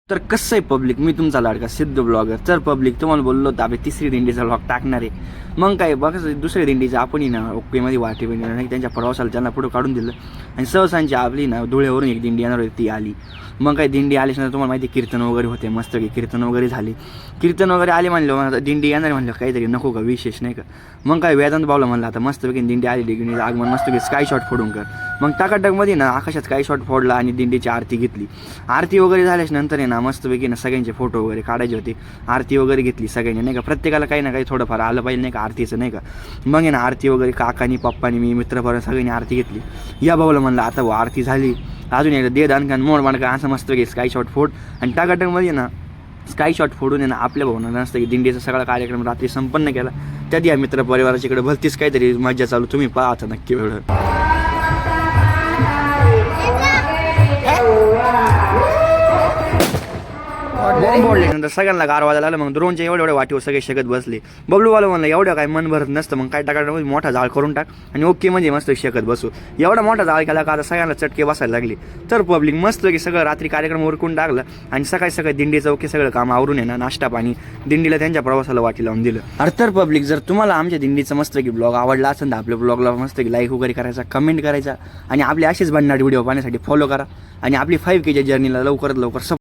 तर कसं आहे पब्लिक, मी तुमचा लाडका सिद्ध ब्लॉगर. तर पब्लिक तुम्हाला बोललो होतं आपली तिसरी दिंडीचा ब्लॉग टाकणार आहे. मग काय बघा, दुसऱ्या दिंडीचं आपणही ना ओकेमध्ये वाटी बहिणी नाही, त्यांच्या प्रवासाला त्यांना पुढं काढून दिलं. आणि सहसांची आपली ना धुळ्यावरून एक दिंडी येणार होती, ती आली. मग काय दिंडी आल्याच्यानंतर तुम्हाला माहिती कीर्तन वगैरे होते, मस्त कीर्तन वगैरे झाले. कीर्तन वगैरे आले म्हणलं, दिंडी येणार म्हणलं काहीतरी नको का विशेष नाही का. मग काय वेदांत बावला म्हणलं आता मस्तपैकी दिंडी आली, दिंडीचं आगमन मस्तपैकी स्काय शॉट फोडून कर. मग टाकाटकमध्ये ना आकाशात स्काय शॉट फोडला आणि दिंडीची आरती घेतली. आरती वगैरे झाल्याच्या नंतर आहे ना मस्तपैकी ना सगळ्यांचे फोटो वगैरे काढायचे होते. आरती वगैरे घेतली सगळ्यांनी नाही का, प्रत्येकाला काही ना काही थोडंफार आलं पाहिजे नाही का आरतीचं नाही का. मग आहे ना आरती वगैरे काकानी पप्पानी मी मित्रपर्यंत सगळ्यांनी आरती घेतली. या भाऊला म्हणलं आता आरती झाली, अजून एकदा दे दानकान मोड मांडका असं मस्तपैकी स्काय शॉट फोड. आणि टाकाटकमध्ये ना स्काय शॉट फोडून आहे ना आपल्या भावना नसतं की दिंडीचा सगळा कार्यक्रम रात्री संपन्न केला. त्यात या मित्र परिवाराच्या इकडे भलतीच काहीतरी मजा चालू, तुम्ही पाहता नक्की वेळ. बोलले नंतर सगळ्यांना गार वाजायला आलं. मग द्रोणच्या एवढ्या वाटीवर सगळे शकत बसले. बबलूवाला म्हणलं एवढं काय मन भरत नसतं, मग काय टाकामध्ये मोठा जाळ करून टाक आणि ओके म्हणजे मस्त शकत बसू. एवढा मोठा जाळ केला का आता सगळ्यांना चटके बसायला लागले. तर पब्लिक मस्त की सगळं रात्री कार्यक्रम उरकून टाकलं आणि सकाळी दिंडीचं ओके सगळं काम आवरून आहे ना नाश्ता पाणी दिंडीला त्यांच्या प्रवासाला वाटी लावून दिलं. अरे तर पब्लिक, जर तुम्हाला आमच्या दिंडीचं मस्त की ब्लॉग आवडला असेल तर आपल्या ब्लॉगला मस्त की लाईक वगैरे करायचा, कमेंट करायचा आणि आपले असेच बनणारे व्हिडिओ पाहण्यासाठी फॉलो करा आणि आपली 5K जर्नीला लवकरात लवकर